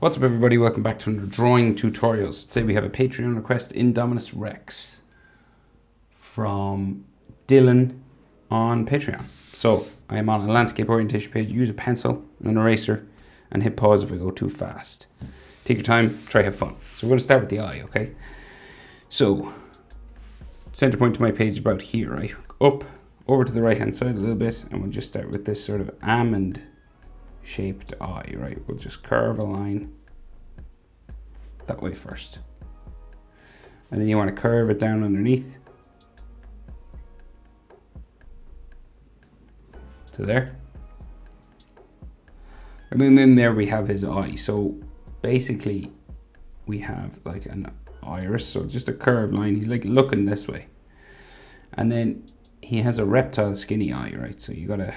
What's up everybody, welcome back to another drawing tutorials. Today we have a Patreon request, Indominus Rex, from Dylan on Patreon. So I am on a landscape orientation page. Use a pencil and an eraser and hit pause if I go too fast. Take your time, try have fun. So we're going to start with the eye, okay? So center point to my page is about here, right? Up, over to the right hand side a little bit, and we'll just start with this sort of almond shaped eye, right? We'll just curve a line that way first, and then you want to curve it down underneath to there, and then there we have his eye. So basically we have like an iris, so just a curved line. He's like looking this way, and then he has a reptile skinny eye, right? So you gotta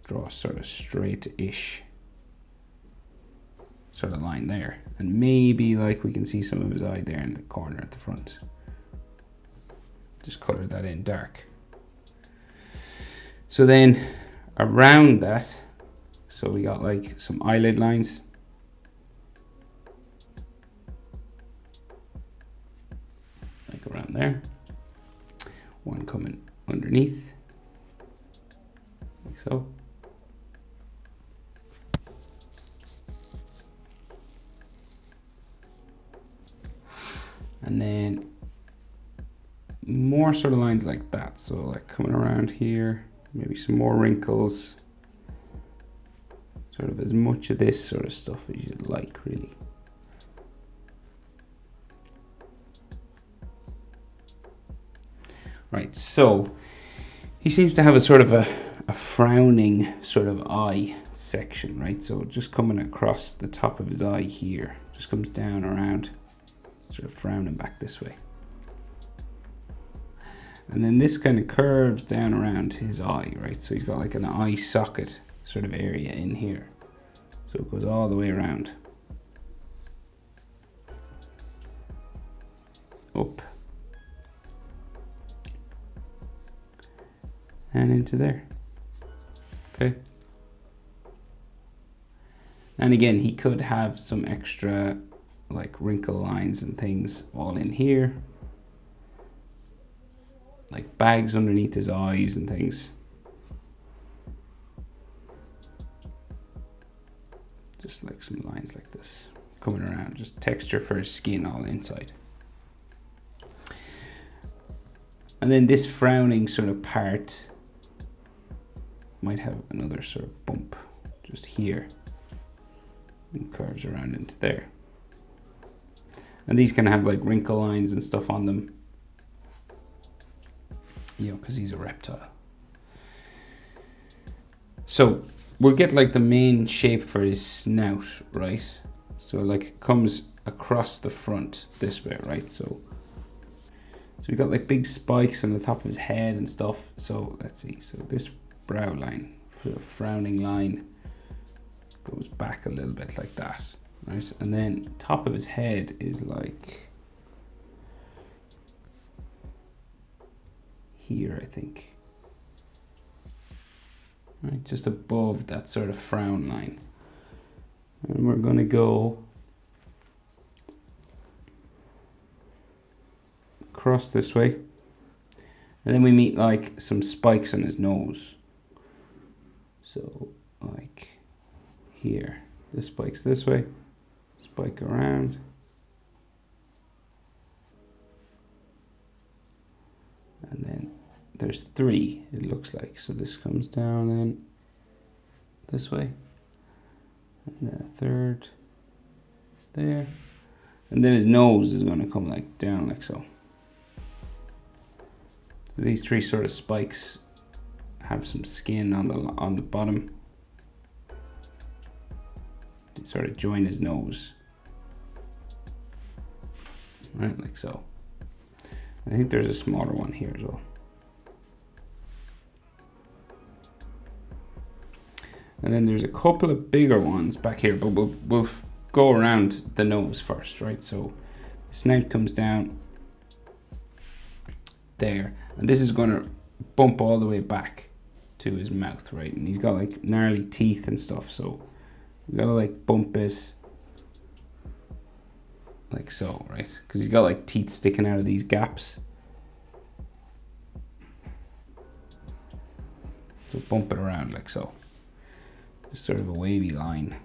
draw sort of straight-ish sort of line there, and maybe like we can see some of his eye there in the corner at the front. Just color that in dark. So then around that, so we got like some eyelid lines, like around there, one coming underneath like so. And then more sort of lines like that. So like coming around here, maybe some more wrinkles. Sort of as much of this sort of stuff as you'd like, really. Right, so he seems to have a sort of a frowning sort of eye section, right? So just coming across the top of his eye here, just comes down around, sort of frowning back this way. And then this kind of curves down around his eye, right? So he's got like an eye socket sort of area in here. So it goes all the way around. Up. And into there. Okay. And again, he could have some extra like wrinkle lines and things all in here, like bags underneath his eyes and things. Just like some lines like this coming around, just texture for his skin all inside. And then this frowning sort of part might have another sort of bump just here and curves around into there. And these can have like wrinkle lines and stuff on them, you know, because he's a reptile. So we'll get like the main shape for his snout, right? So like it comes across the front this way, right? So we got like big spikes on the top of his head and stuff. So let's see, so this brow line, sort of frowning line, goes back a little bit like that. Right, and then top of his head is like here, I think. Right, just above that sort of frown line. And we're gonna go across this way. And then we meet like some spikes on his nose. So like here, the spikes this way. Spike around, and then there's three, it looks like. So this comes down then this way, and then a third there, and then his nose is going to come like down like so. So these three sort of spikes have some skin on the bottom. They sort of join his nose. Right, like so. I think there's a smaller one here as well. And then there's a couple of bigger ones back here, but we'll go around the nose first, right? So the snout comes down there, and this is going to bump all the way back to his mouth, right? And he's got like gnarly teeth and stuff, so You gotta like bump it like so, right? Because he's got like teeth sticking out of these gaps. So bump it around like so. Just sort of a wavy line.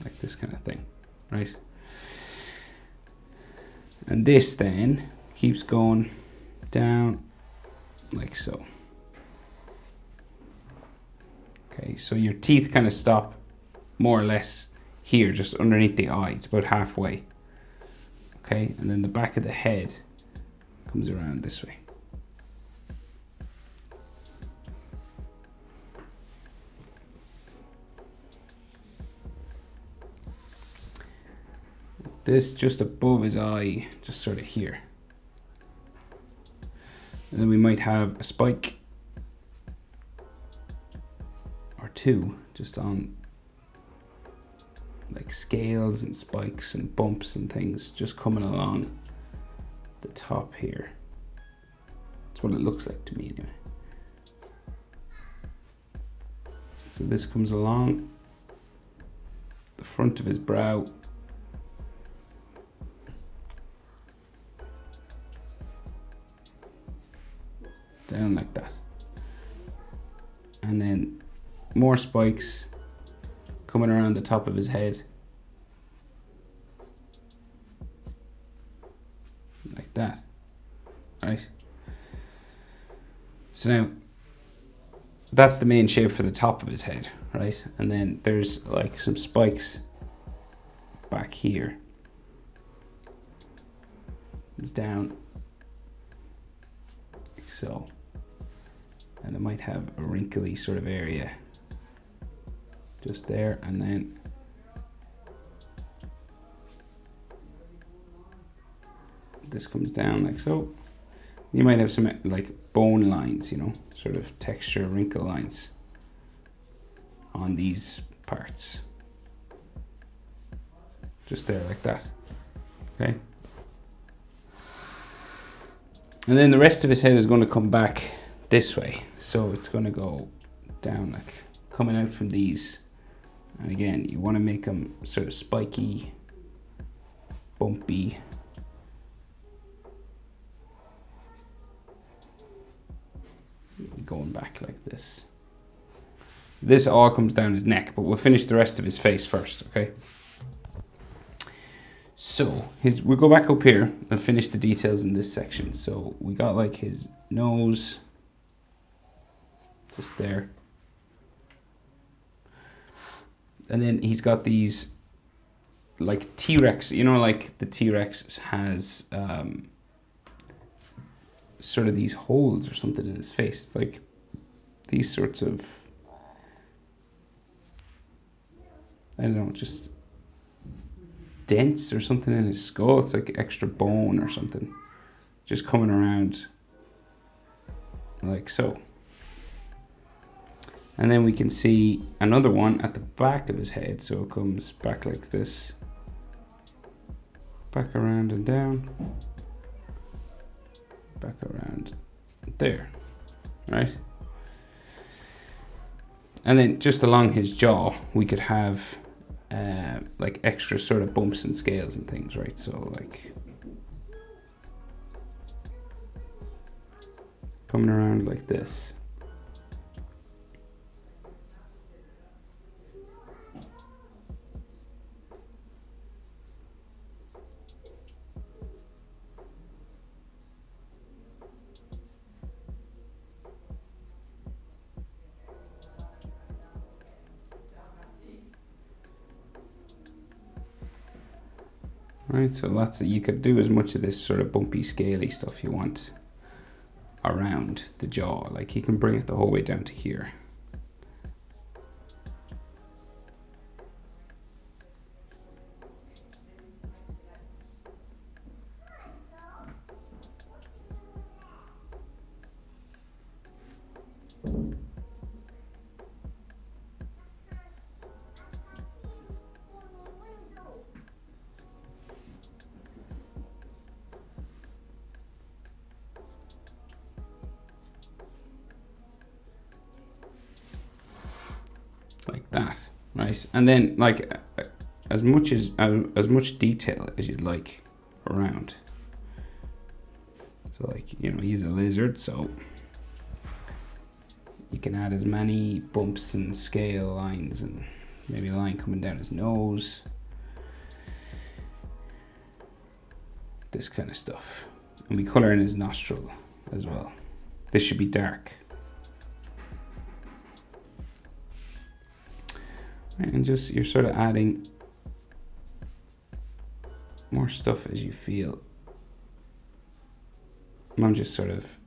Like this kind of thing, right? And this then keeps going down like so. Okay, so your teeth kind of stop more or less here, just underneath the eye. It's about halfway. Okay, and then the back of the head comes around this way. This just above his eye, just sort of here. And then we might have a spike or two just on like scales and spikes and bumps and things just coming along the top here. That's what it looks like to me anyway. So this comes along the front of his brow. Down like that. And then more spikes coming around the top of his head. Like that. Right? So now, that's the main shape for the top of his head, right? And then there's like some spikes back here. It's down. Like so. And it might have a wrinkly sort of area just there, and then this comes down like so. You might have some like bone lines, you know, sort of texture wrinkle lines on these parts. Just there like that, okay? And then the rest of his head is going to come back this way. So it's going to go down like coming out from these. And again, you want to make them sort of spiky, bumpy. Going back like this. This all comes down his neck, but we'll finish the rest of his face first, okay? So we'll go back up here and finish the details in this section. So we got like his nose, just there. And then he's got these like T-Rex, you know, like the T-Rex has sort of these holes or something in his face, like these sorts of, I don't know, just dents or something in his skull. It's like extra bone or something just coming around like so. And then we can see another one at the back of his head. So it comes back like this, back around and down, back around there, right? And then just along his jaw, we could have like extra sort of bumps and scales and things, right? So like coming around like this. Right, so lots of, you could do as much of this sort of bumpy, scaly stuff you want around the jaw. Like you can bring it the whole way down to here. right? And then like as much detail as you'd like around. So like, you know, he's a lizard, so you can add as many bumps and scale lines, and maybe a line coming down his nose, this kind of stuff. And we color in his nostril as well. This should be dark. And just, you're sort of adding more stuff as you feel. And I'm just sort of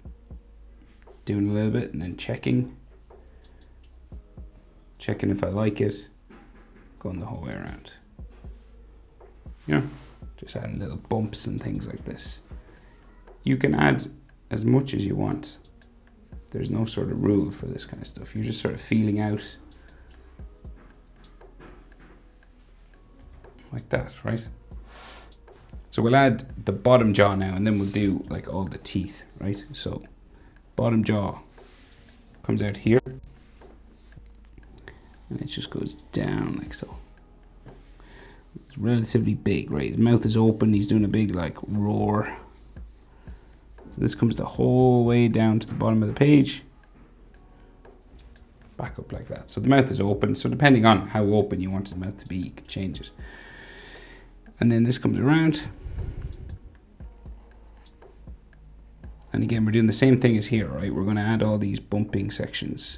doing a little bit and then checking if I like it, going the whole way around. You know, just adding little bumps and things like this. You can add as much as you want. There's no sort of rule for this kind of stuff. You're just sort of feeling out like that, right? So we'll add the bottom jaw now, and then we'll do like all the teeth, right? So bottom jaw comes out here, and it just goes down like so. It's relatively big, right? His mouth is open, he's doing a big like roar. So this comes the whole way down to the bottom of the page. Back up like that. So the mouth is open, so depending on how open you want the mouth to be, you can change it. And then this comes around. And again, we're doing the same thing as here, right? We're going to add all these bumping sections.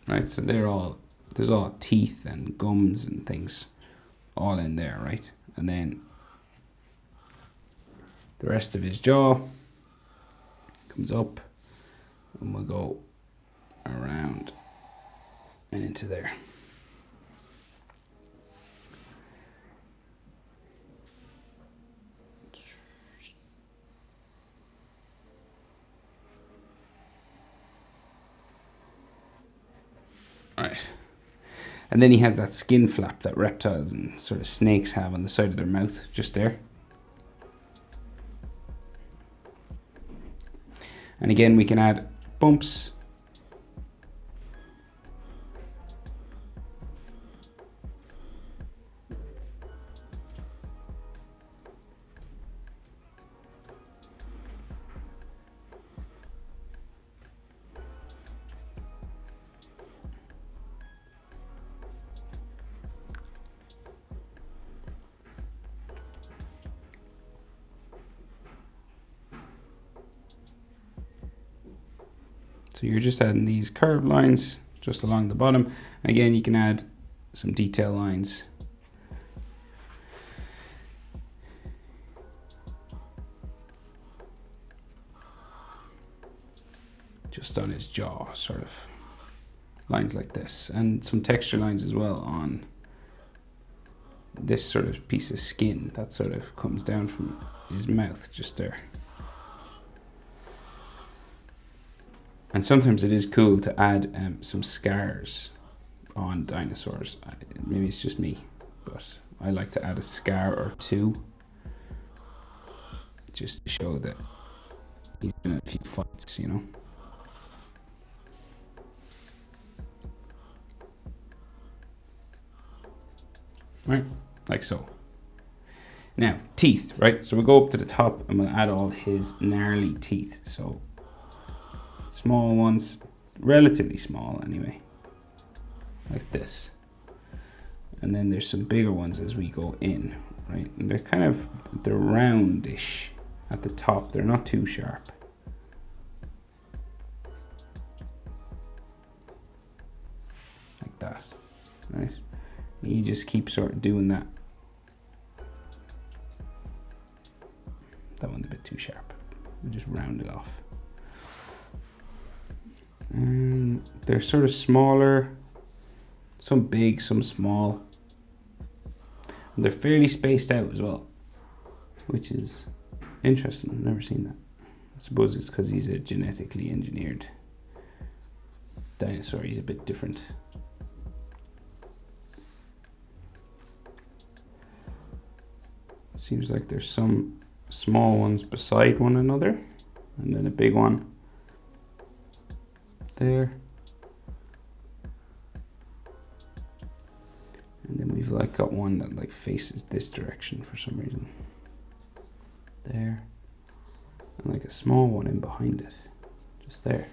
Right, so there's all teeth and gums and things all in there, right? And then the rest of his jaw comes up, and we'll go around and into there. Right. And then he has that skin flap that reptiles and sort of snakes have on the side of their mouth, just there. And again, we can add bumps. So you're just adding these curved lines just along the bottom. And again, you can add some detail lines. Just on his jaw, sort of lines like this. And some texture lines as well on this sort of piece of skin that sort of comes down from his mouth, just there. And sometimes it is cool to add some scars on dinosaurs. Maybe it's just me, but I like to add a scar or two just to show that he's been in a few fights, you know. Right, like so. Now, teeth, right? So we'll go up to the top and we'll add all his gnarly teeth. So small ones, relatively small anyway, like this. And then there's some bigger ones as we go in, right? And they're roundish at the top. They're not too sharp. Like that, right? And you just keep sort of doing that. That one's a bit too sharp. We just round it off. And they're sort of smaller, some big, some small. And they're fairly spaced out as well, which is interesting. I've never seen that. I suppose it's because he's a genetically engineered dinosaur. He's a bit different. Seems like there's some small ones beside one another, and then a big one there. And then we've like got one that like faces this direction for some reason. There. And like a small one in behind it. Just there.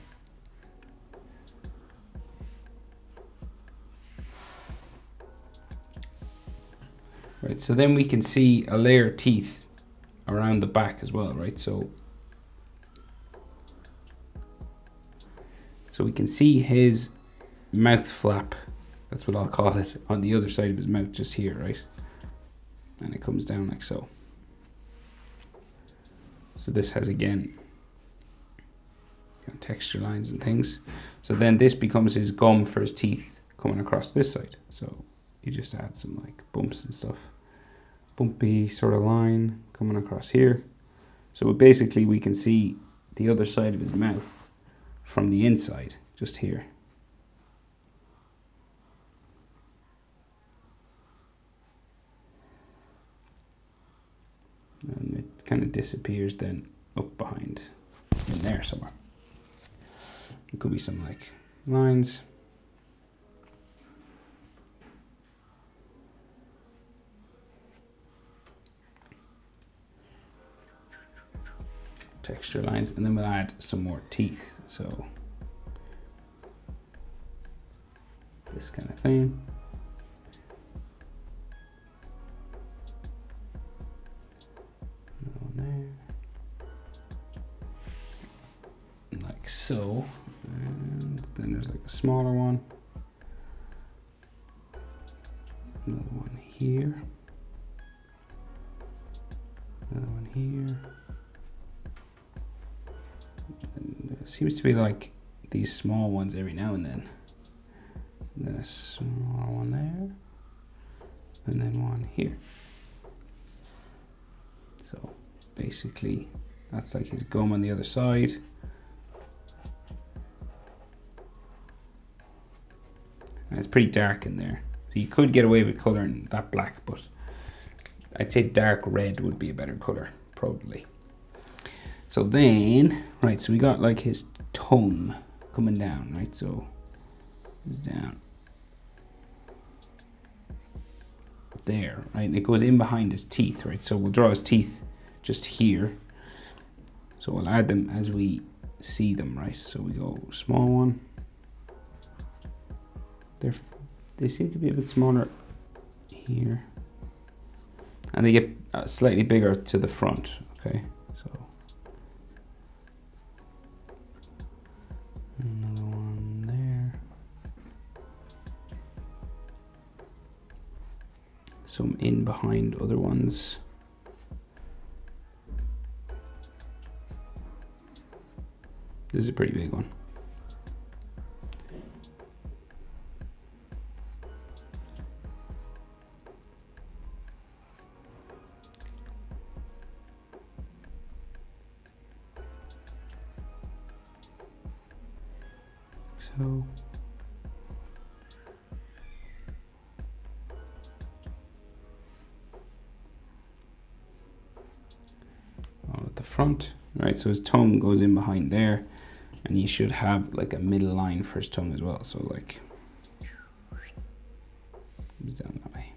Right, so then we can see a layer of teeth around the back as well, right? So we can see his mouth flap, that's what I'll call it, on the other side of his mouth, just here, right? And it comes down like so. So this has, again, texture lines and things. So then this becomes his gum for his teeth coming across this side. So you just add some like bumps and stuff. Bumpy sort of line coming across here. So basically we can see the other side of his mouth from the inside, just here. And it kind of disappears then up behind in there somewhere. It could be some like lines. Texture lines, and then we'll add some more teeth. So this kind of thing. Like so, and then there's like a smaller one, another one here, another one here, and there seems to be like these small ones every now and then a smaller one there, and then one here. So basically that's like his gum on the other side. And it's pretty dark in there. So you could get away with colouring that black, but I'd say dark red would be a better colour, probably. So then, right, so we got like his tongue coming down, right? So it's down there, right? And it goes in behind his teeth, right? So we'll draw his teeth just here. So we'll add them as we see them, right? So we go small one. They seem to be a bit smaller here, and they get slightly bigger to the front. Okay, so another one there, some in behind other ones. This is a pretty big one. So all at the front, right? So his tongue goes in behind there, and you should have like a middle line for his tongue as well. So like comes down that way,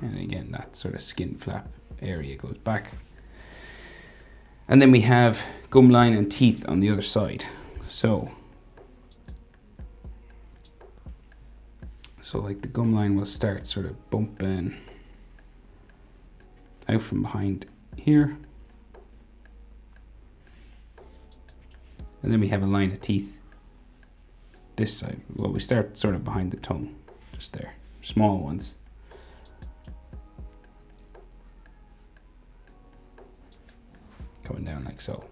and again that sort of skin flap area goes back. And then we have gum line and teeth on the other side. So like the gum line will start sort of bumping out from behind here. And then we have a line of teeth this side. Well, we start sort of behind the tongue, just there, small ones. Coming down like so.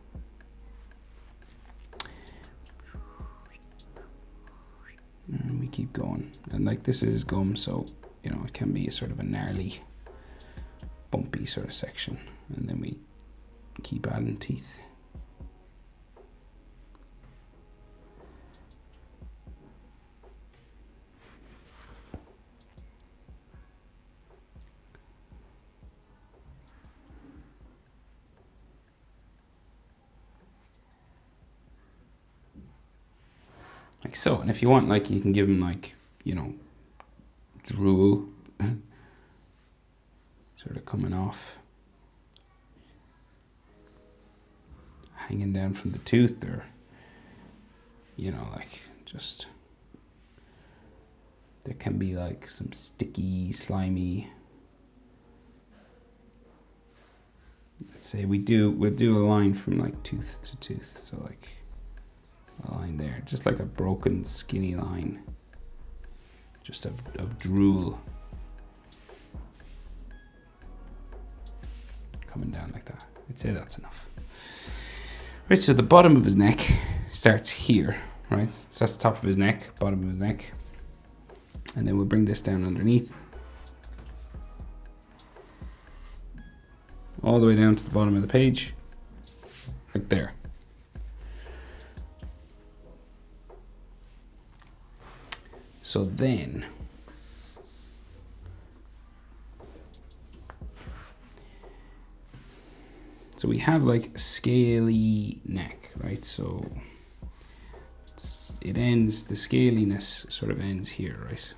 And we keep going. And like this is gum, so you know it can be a sort of a gnarly, bumpy sort of section. And then we keep adding teeth. like so. And if you want, like, you can give him, like, you know, drool sort of coming off, hanging down from the tooth, or, you know, like, just, there can be like some sticky, slimy, let's say we'll do a line from like tooth to tooth, so like a line there, just like a broken skinny line, just of drool coming down like that. I'd say that's enough. Right, so the bottom of his neck starts here, right? So that's the top of his neck, bottom of his neck. And then we'll bring this down underneath, all the way down to the bottom of the page, right there. So then, so we have like a scaly neck, right? So it ends, the scaliness sort of ends here, right?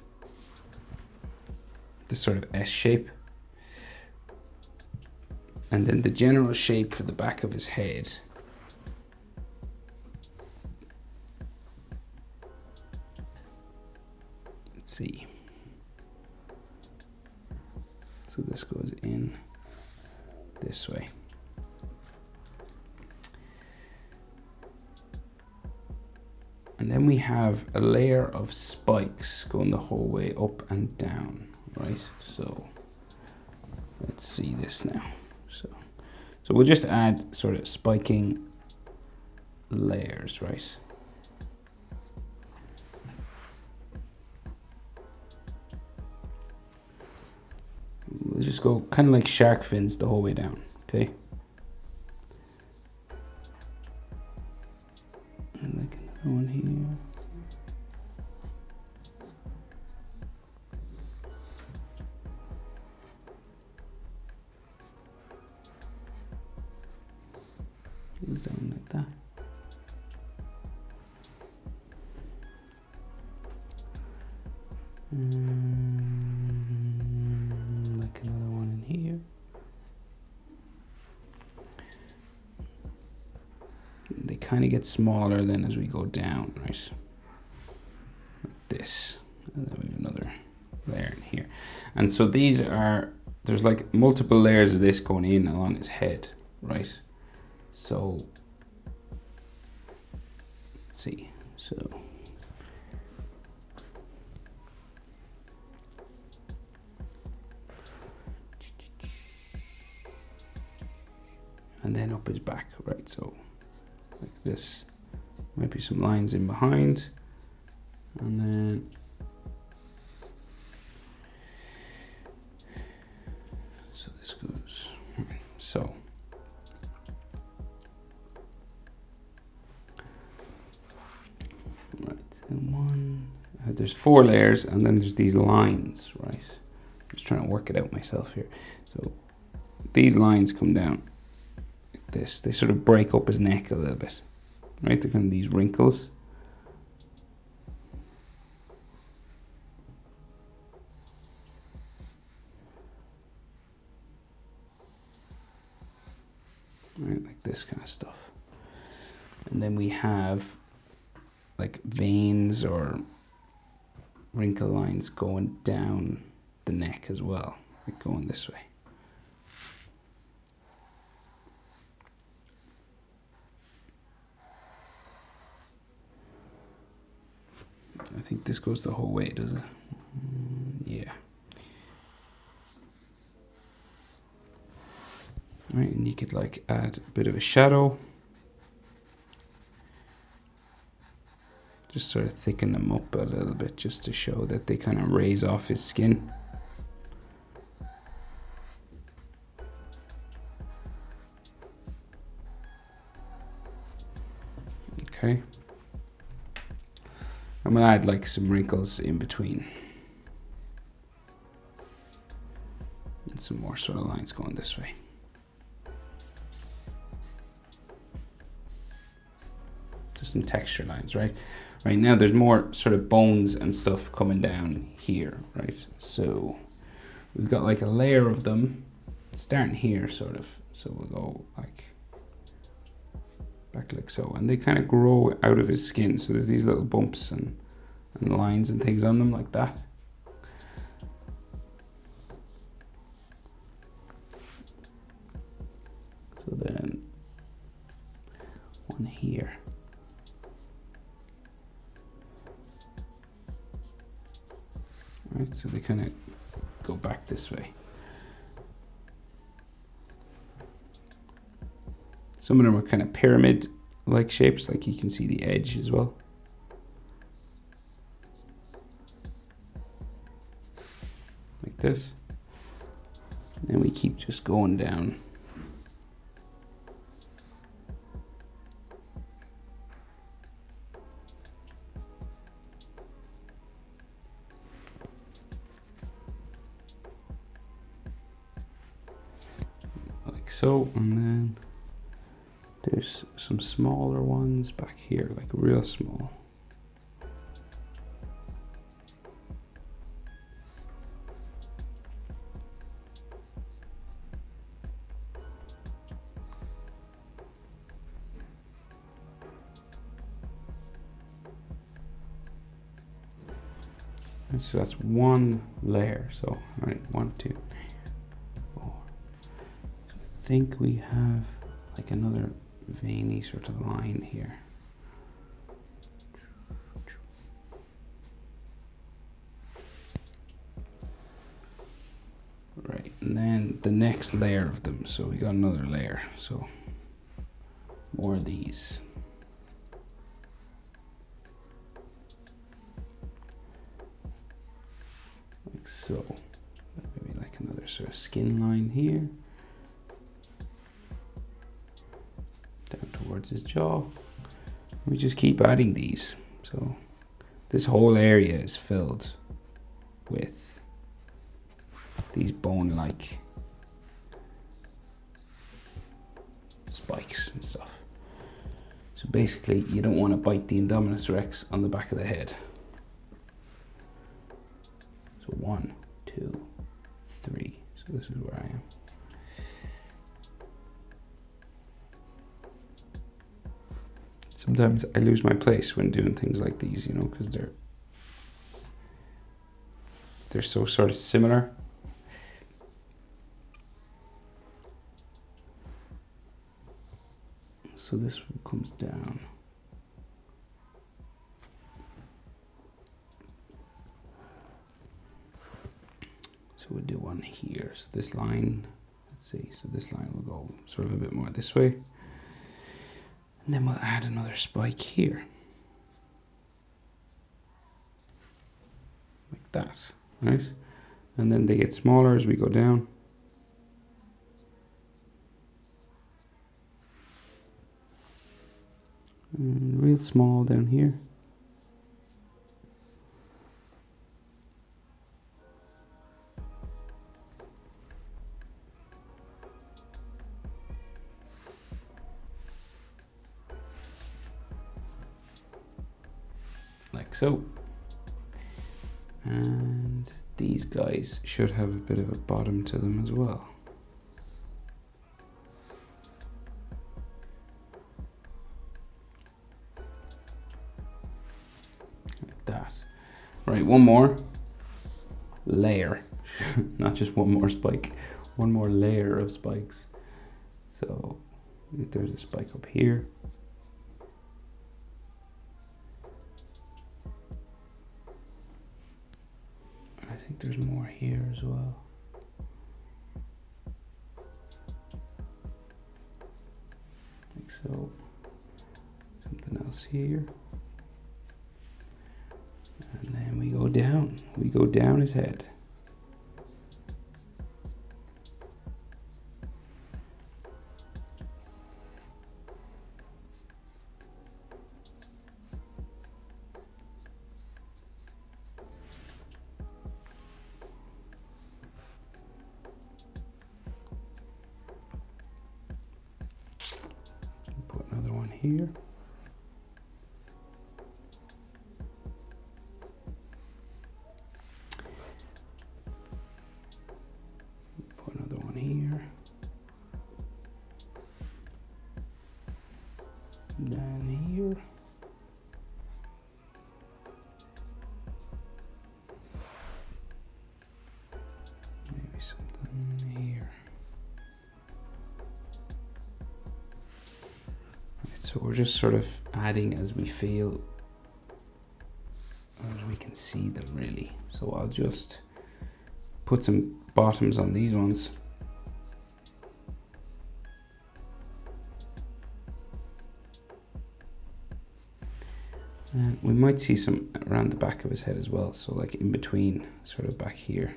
This sort of S shape. And then the general shape for the back of his head let's see. So this goes in this way. And then we have a layer of spikes going the whole way up and down, right? So let's see this now. So we'll just add sort of spiking layers, right? We'll just go kind of like shark fins the whole way down, okay? And like another one here. Down like that. Like another one in here. They kind of get smaller then as we go down, right? Like this. And then we have another layer in here. And so these are, there's like multiple layers of this going in along his head, right? So, let's see, so. And then up his back, right? So, like this, might be some lines in behind, and then, so this goes, so. There's 4 layers, and then there's these lines, right? I'm just trying to work it out myself here. So these lines come down like this. They sort of break up his neck a little bit, right? They're kind of these wrinkles. Right, like this kind of stuff. And then we have like veins or wrinkle lines going down the neck as well, like going this way. I think this goes the whole way, does it? Yeah. Right, and you could like add a bit of a shadow. Just sort of thicken them up a little bit just to show that they kind of raise off his skin. Okay. I'm gonna add like some wrinkles in between. And some more sort of lines going this way. some texture lines, right? Right now there's more sort of bones and stuff coming down here, right? So we've got like a layer of them starting here, sort of. So we'll go like back like so, and they kind of grow out of his skin. So there's these little bumps and lines and things on them like that. So then one here. Right, so they kind of go back this way. Some of them are kind of pyramid-like shapes, like you can see the edge as well. Like this. And we keep just going down. Like so, and then there's some smaller ones back here, like real small. And so that's one layer. So, all right, 1, 2, 3, 4. So I think we have like another veiny sort of line here. Right, and then the next layer of them. So we got another layer. So more of these. Like so. Maybe like another sort of skin line here. Down towards his jaw. We just keep adding these. So this whole area is filled with these bone-like spikes and stuff. So basically you don't want to bite the Indominus Rex on the back of the head. So 1, 2, 3. So this is where I am. Sometimes I lose my place when doing things like these, you know, because they're so sort of similar. So this one comes down. So we'll do one here. So this line, let's see, so this line will go sort of a bit more this way. And then we'll add another spike here. Like that, right? And then they get smaller as we go down. And real small down here. Like so. And these guys should have a bit of a bottom to them as well. Like that. Right, one more layer. Not just one more spike. One more layer of spikes. So if there's a spike up here. I think there's more here as well. Like so. Something else here. And then we go down. We go down his head. Put another one here. So we're just sort of adding as we feel, as we can see them really. So I'll just put some bottoms on these ones. And we might see some around the back of his head as well. So like in between, sort of back here.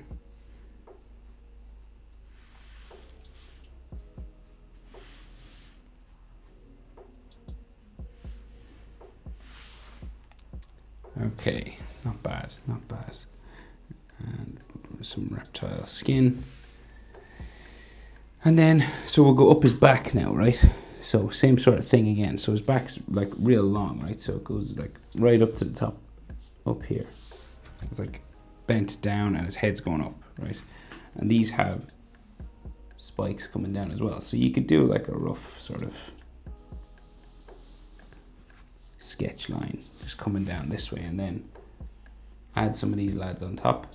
Okay, not bad, not bad. And some reptile skin. And then, so we'll go up his back now, right? So same sort of thing again. So his back's like real long, right? So it goes like right up to the top, up here. It's like bent down and his head's going up, right? And these have spikes coming down as well. So you could do like a rough sort of sketch line just coming down this way, and then add some of these lads on top.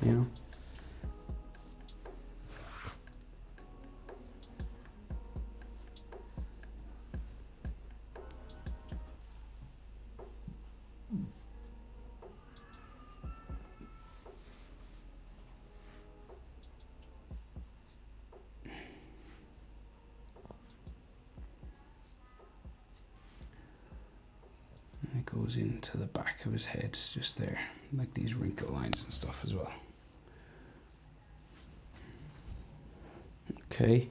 You know, and it goes into the back of his head, just there, like these wrinkle lines and stuff as well. Okay.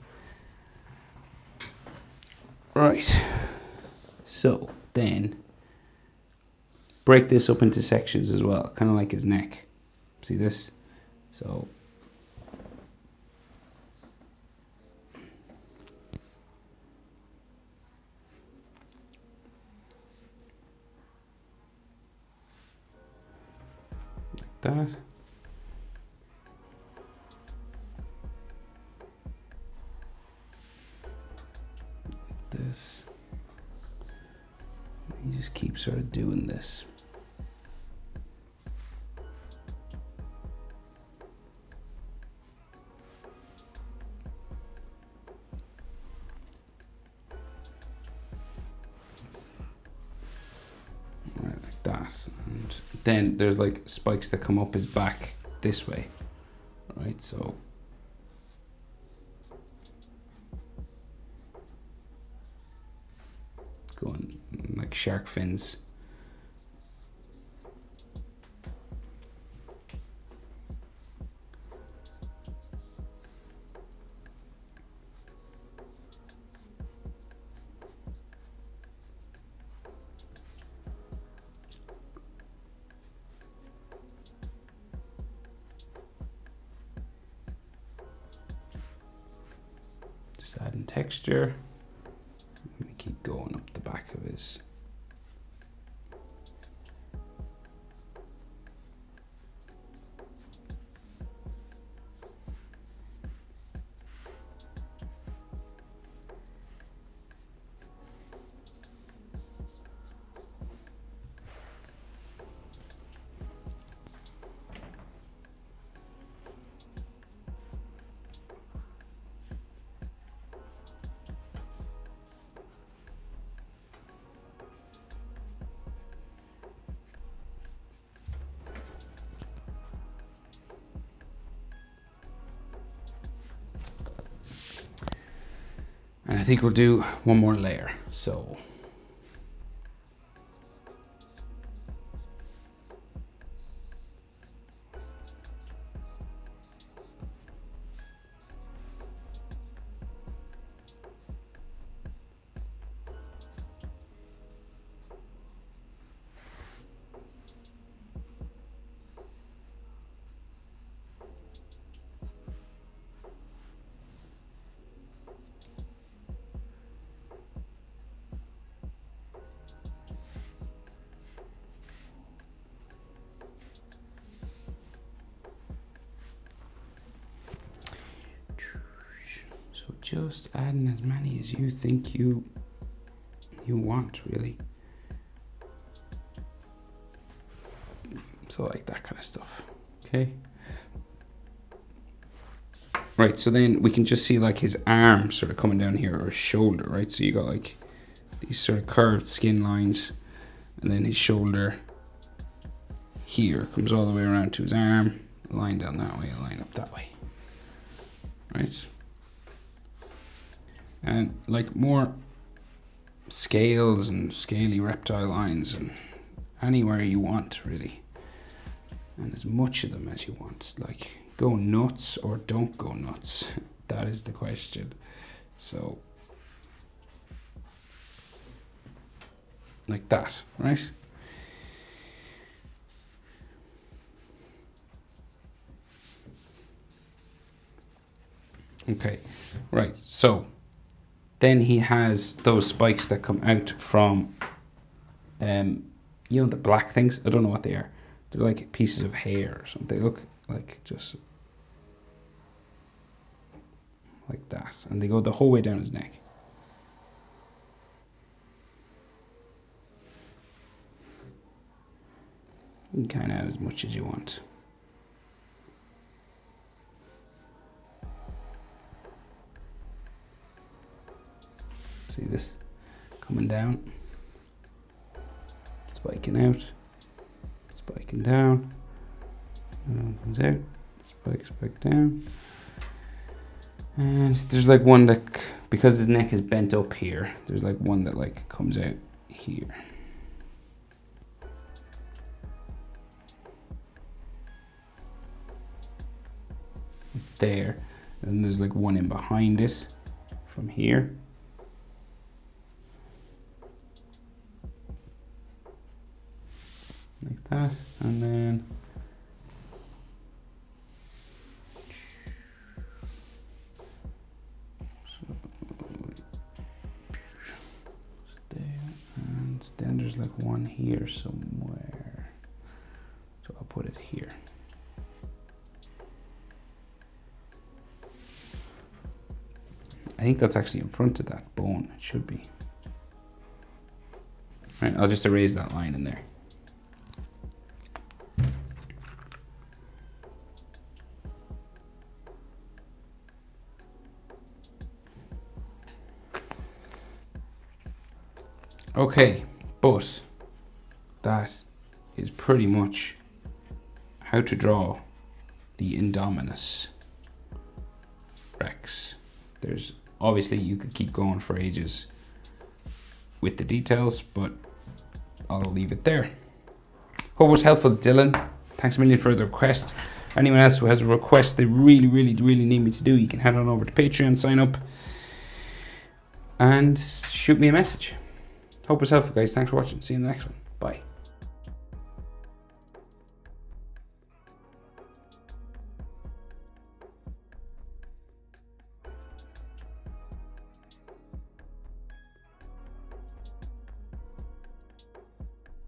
Right. So then break this up into sections as well, kind of like his neck. See this? So like that. This. You just keep sort of doing this. Right, like that. And then there's like spikes that come up his back this way. Right, so going like shark fins. Just adding texture. Let me keep going up the back of his. And I think we'll do one more layer. So just adding as many as you think you want, really. So like that kind of stuff. Okay. Right, so then we can just see like his arm sort of coming down here, or his shoulder, right? So you got like these sort of curved skin lines, and then his shoulder here comes all the way around to his arm, a line down that way, a line up that way, right? And like more scales and scaly reptile lines, and anywhere you want really, and as much of them as you want. Like, go nuts or don't go nuts. That is the question. So like that, right? Okay, right, so then he has those spikes that come out from, you know, the black things? I don't know what they are. They're like pieces of hair or something. They look like just like that. And they go the whole way down his neck. You can kind of add as much as you want. See this coming down, spiking out, spiking down, and comes out, spike down. And there's like one that, because his neck is bent up here, there's like one that like comes out here. There, and there's like one in behind it from here. Like that, and then there, and then there's like one here somewhere, so I'll put it here. I think that's actually in front of that bone. It should be. Right, I'll just erase that line in there. Okay, but that is pretty much how to draw the Indominus Rex. There's obviously, you could keep going for ages with the details, but I'll leave it there. Hope it was helpful, Dylan. Thanks a million for the request. Anyone else who has a request they really need me to do, you can head on over to Patreon, sign up, and shoot me a message. Hope it was helpful, guys. Thanks for watching. See you in the next one. Bye.